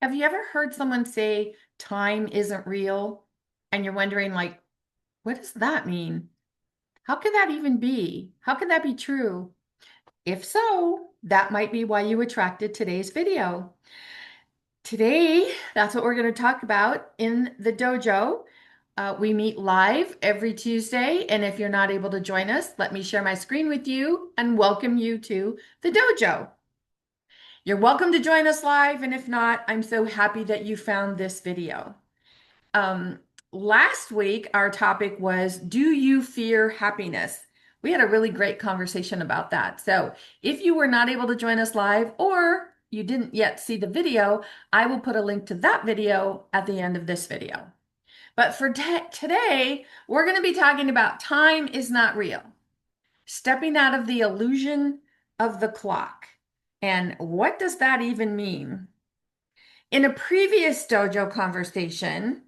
Have you ever heard someone say time isn't real? And you're wondering, like, what does that mean? How could that even be? How could that be true? If so, that might be why you attracted today's video. Today, that's what we're going to talk about in the dojo. We meet live every Tuesday, and if you're not able to join us, let me share my screen with you and welcome you to the dojo. You're welcome to join us live, and if not, I'm so happy that you found this video. Um, Last week, our topic was, do you fear happiness? We had a really great conversation about that. So if you were not able to join us live or you didn't yet see the video, I will put a link to that video at the end of this video. But for today, we're going to be talking about time is not real, stepping out of the illusion of the clock. And what does that even mean? In a previous dojo conversation,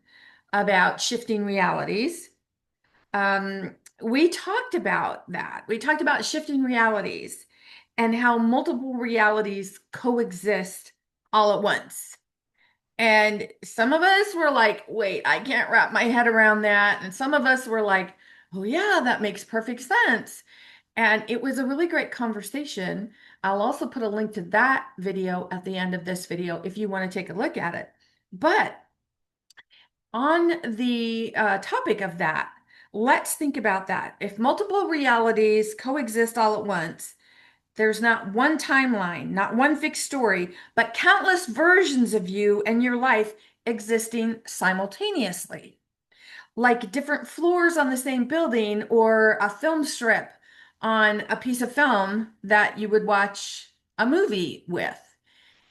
about shifting realities. We talked about that. We talked about shifting realities and how multiple realities coexist all at once. And some of us were like, wait, I can't wrap my head around that. And some of us were like, oh, yeah, that makes perfect sense. And it was a really great conversation. I'll also put a link to that video at the end of this video if you want to take a look at it. But on the topic of that, let's think about that. If multiple realities coexist all at once, there's not one timeline, not one fixed story, but countless versions of you and your life existing simultaneously, like different floors on the same building or a film strip on a piece of film that you would watch a movie with.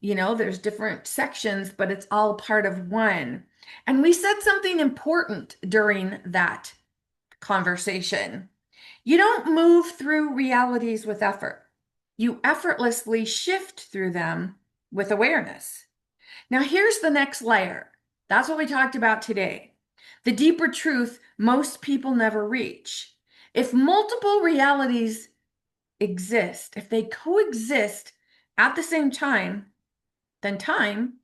There's different sections, but it's all part of one. And we said something important during that conversation. You don't move through realities with effort. You effortlessly shift through them with awareness. Now, here's the next layer. That's what we talked about today. The deeper truth most people never reach. If multiple realities exist, if they coexist at the same time, then time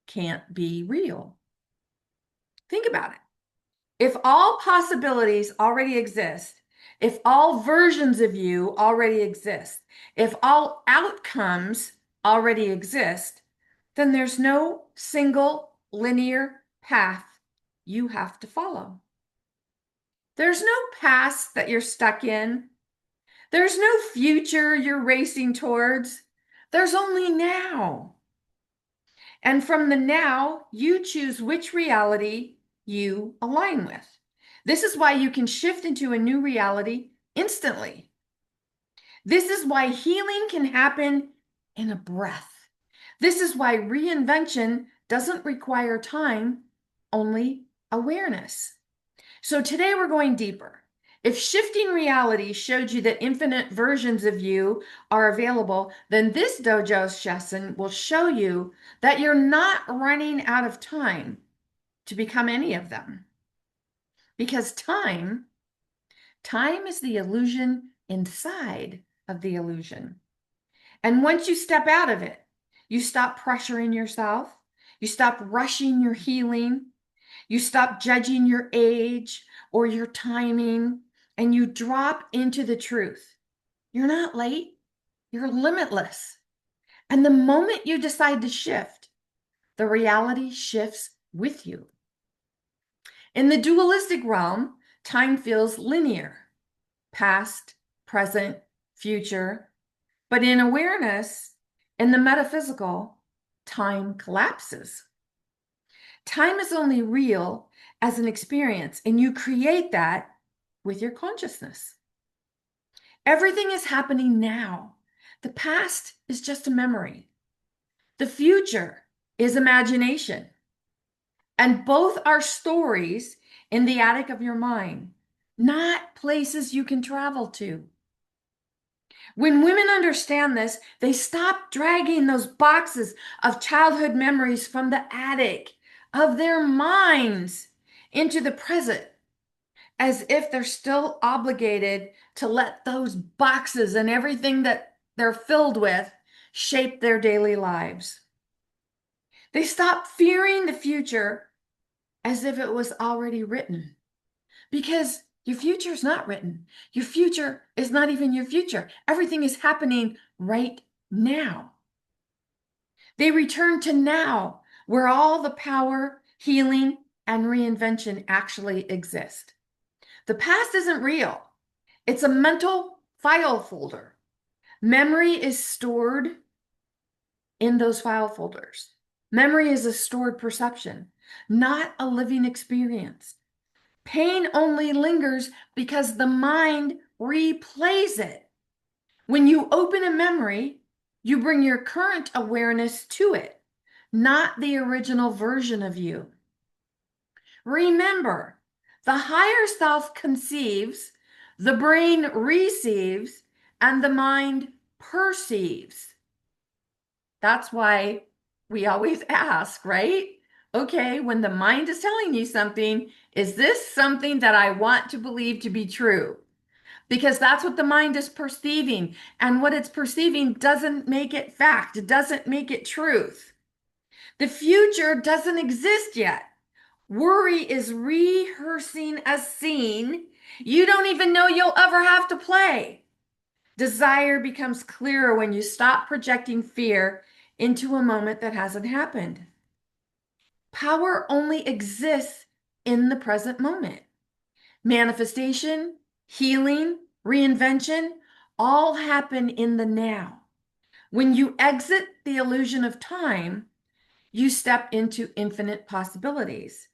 can't be real. Think about it. If all possibilities already exist, if all versions of you already exist, if all outcomes already exist, then there's no single linear path you have to follow. There's no past that you're stuck in. There's no future you're racing towards. There's only now. And from the now, you choose which reality you align with. This is why you can shift into a new reality instantly. This is why healing can happen in a breath. This is why reinvention doesn't require time, only awareness. So today we're going deeper. If shifting reality showed you that infinite versions of you are available, then this dojo session will show you that you're not running out of time to become any of them. Because time is the illusion inside of the illusion. And once you step out of it, you stop pressuring yourself, you stop rushing your healing, you stop judging your age or your timing, and you drop into the truth. You're not late, you're limitless. And the moment you decide to shift, the reality shifts with you. In the dualistic realm, time feels linear, past, present, future. But in awareness, in the metaphysical, time collapses. Time is only real as an experience, and you create that with your consciousness. Everything is happening now. The past is just a memory. The future is imagination. And both are stories in the attic of your mind, not places you can travel to. When women understand this, they stop dragging those boxes of childhood memories from the attic of their minds into the present, as if they're still obligated to let those boxes and everything that they're filled with shape their daily lives. They stop fearing the future as if it was already written. Because your future is not written. Your future is not even your future. Everything is happening right now. They return to now, where all the power, healing, and reinvention actually exist. The past isn't real. It's a mental file folder. Memory is stored in those file folders. Memory is a stored perception, not a living experience. Pain only lingers because the mind replays it. When you open a memory, you bring your current awareness to it, not the original version of you. Remember, the higher self conceives, the brain receives, and the mind perceives. That's why we always ask, right? Okay, when the mind is telling you something, is this something that I want to believe to be true? Because that's what the mind is perceiving. And what it's perceiving doesn't make it fact, it doesn't make it truth. The future doesn't exist yet. Worry is rehearsing a scene you don't even know you'll ever have to play. Desire becomes clearer when you stop projecting fear into a moment that hasn't happened. Power only exists in the present moment. Manifestation, healing, reinvention all happen in the now. When you exit the illusion of time, you step into infinite possibilities.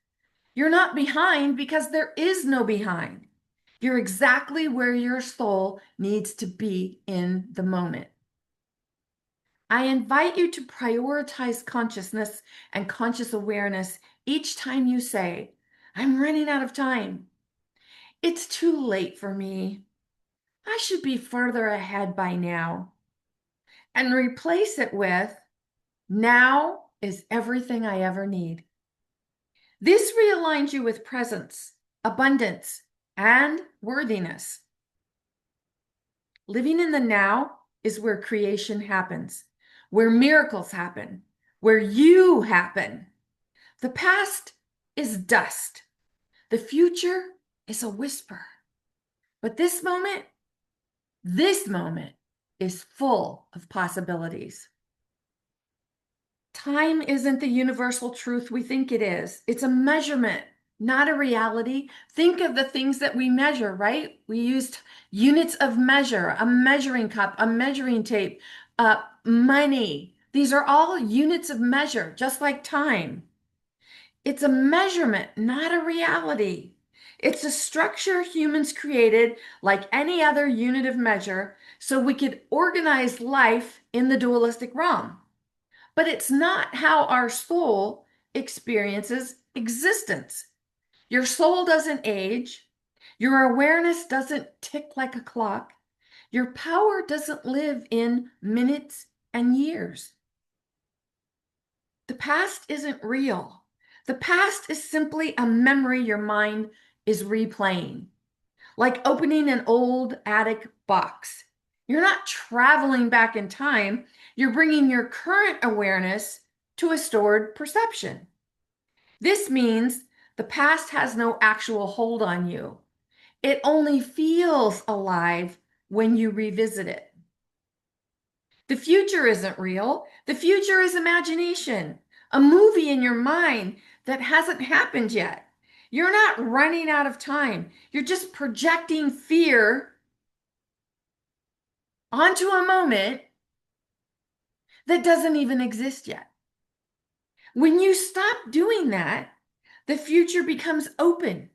You're not behind because there is no behind. You're exactly where your soul needs to be in the moment. I invite you to prioritize consciousness and conscious awareness each time you say, I'm running out of time. It's too late for me. I should be further ahead by now. And replace it with, now is everything I ever need. This realigns you with presence, abundance, and worthiness. Living in the now is where creation happens, where miracles happen, where you happen. The past is dust. The future is a whisper. But this moment is full of possibilities. Time isn't the universal truth we think it is. It's a measurement, not a reality. Think of the things that we measure, right? We used units of measure, a measuring cup, a measuring tape, money. These are all units of measure, just like time. It's a measurement, not a reality. It's a structure humans created like any other unit of measure so we could organize life in the dualistic realm. But it's not how our soul experiences existence. Your soul doesn't age. Your awareness doesn't tick like a clock. Your power doesn't live in minutes and years. The past isn't real. The past is simply a memory your mind is replaying, like opening an old attic box. You're not traveling back in time. You're bringing your current awareness to a stored perception. This means the past has no actual hold on you. It only feels alive when you revisit it. The future isn't real. The future is imagination, a movie in your mind that hasn't happened yet. You're not running out of time. You're just projecting fear onto a moment that doesn't even exist yet. When you stop doing that, the future becomes open,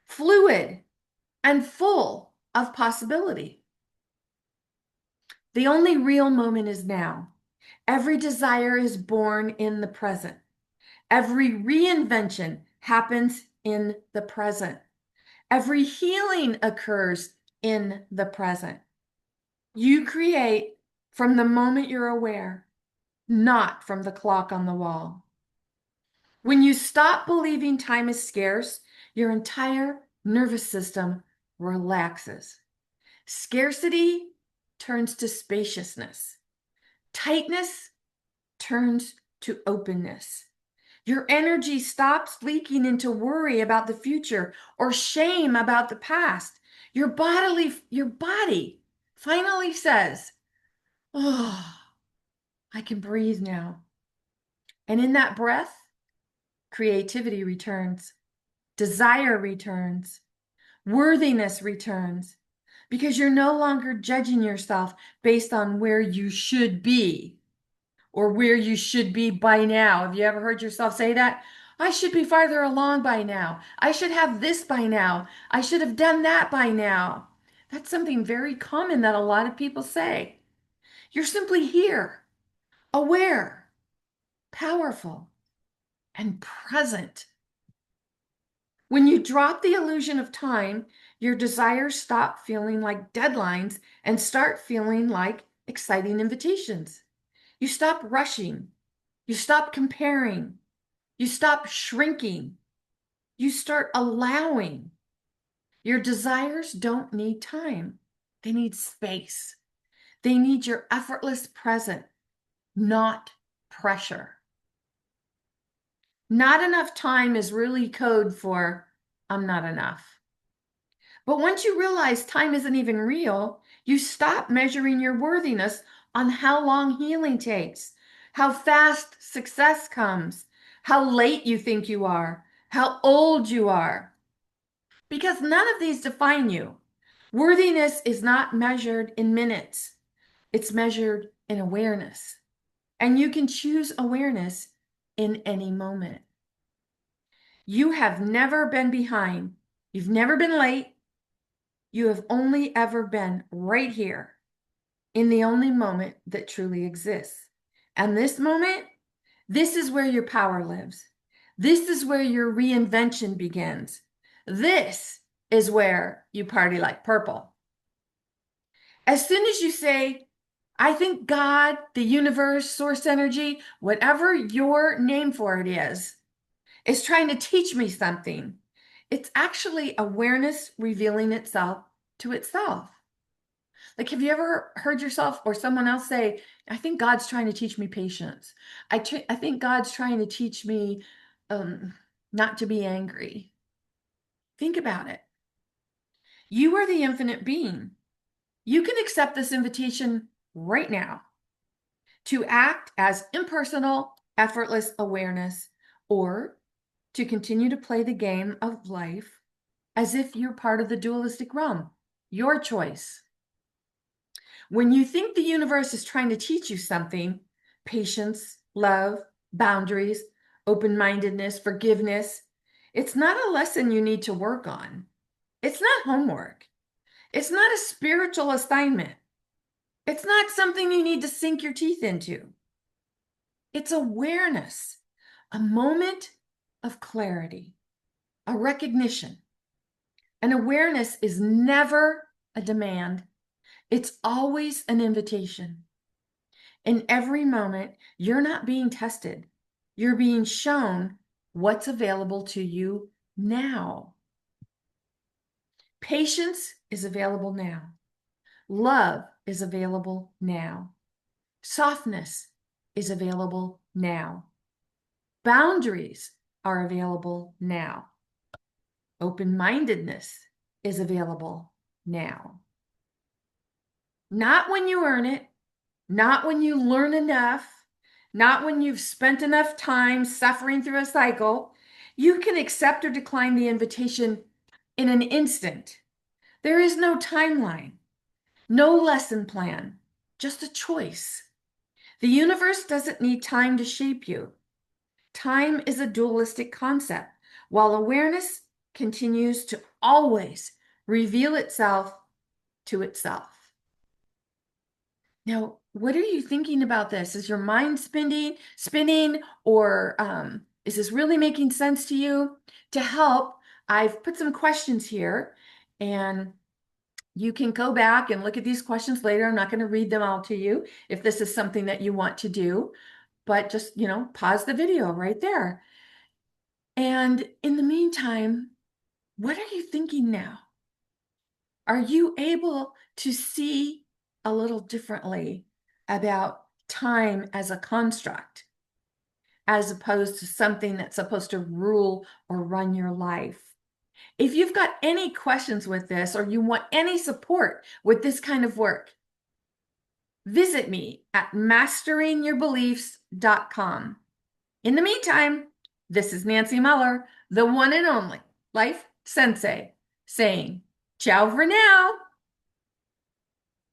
fluid, and full of possibility. The only real moment is now. Every desire is born in the present. Every reinvention happens in the present. Every healing occurs in the present. You create from the moment you're aware, not from the clock on the wall. When you stop believing time is scarce, your entire nervous system relaxes. Scarcity turns to spaciousness. Tightness turns to openness. Your energy stops leaking into worry about the future or shame about the past. Your body finally says, "Oh, I can breathe now." And in that breath, creativity returns, desire returns, worthiness returns, because you're no longer judging yourself based on where you should be or where you should be by now. Have you ever heard yourself say that? I should be farther along by now. I should have this by now. I should have done that by now. That's something very common that a lot of people say. You're simply here, aware, powerful, and present. When you drop the illusion of time, your desires stop feeling like deadlines and start feeling like exciting invitations. You stop rushing. You stop comparing. You stop shrinking. You start allowing. Your desires don't need time. They need space. They need your effortless present, not pressure. Not enough time is really code for I'm not enough. But once you realize time isn't even real, you stop measuring your worthiness on how long healing takes, how fast success comes, how late you think you are, how old you are, because none of these define you. Worthiness is not measured in minutes. It's measured in awareness. And you can choose awareness in any moment. You have never been behind. You've never been late. You have only ever been right here in the only moment that truly exists. And this moment, this is where your power lives. This is where your reinvention begins. This is where you party like purple. As soon as you say, I think God, the universe, source energy, whatever your name for it is trying to teach me something. It's actually awareness revealing itself to itself. Like, have you ever heard yourself or someone else say, I think God's trying to teach me patience. I think God's trying to teach me not to be angry. Think about it. You are the infinite being. You can accept this invitation right now to act as impersonal, effortless awareness, or to continue to play the game of life as if you're part of the dualistic realm. Your choice. When you think the universe is trying to teach you something, patience, love, boundaries, open-mindedness, forgiveness, it's not a lesson you need to work on. It's not homework. It's not a spiritual assignment. It's not something you need to sink your teeth into. It's awareness, a moment of clarity, a recognition. An awareness is never a demand. It's always an invitation. In every moment, you're not being tested. You're being shown what's available to you now. Patience is available now. Love is available now. Softness is available now. Boundaries are available now. Open-mindedness is available now. Not when you earn it, not when you learn enough, not when you've spent enough time suffering through a cycle. You can accept or decline the invitation in an instant. There is no timeline, no lesson plan, just a choice. The universe doesn't need time to shape you. Time is a dualistic concept, while awareness continues to always reveal itself to itself. Now, what are you thinking about this? Is your mind spinning, or is this really making sense to you? To help, I've put some questions here, and you can go back and look at these questions later. I'm not going to read them all to you if this is something that you want to do, but just, pause the video right there. And in the meantime, what are you thinking now? Are you able to see a little differently about time as a construct? as opposed to something that's supposed to rule or run your life. If you've got any questions with this or you want any support with this kind of work, visit me at masteringyourbeliefs.com. In the meantime, this is Nancy Mueller, the one and only Life Sensei, saying ciao for now.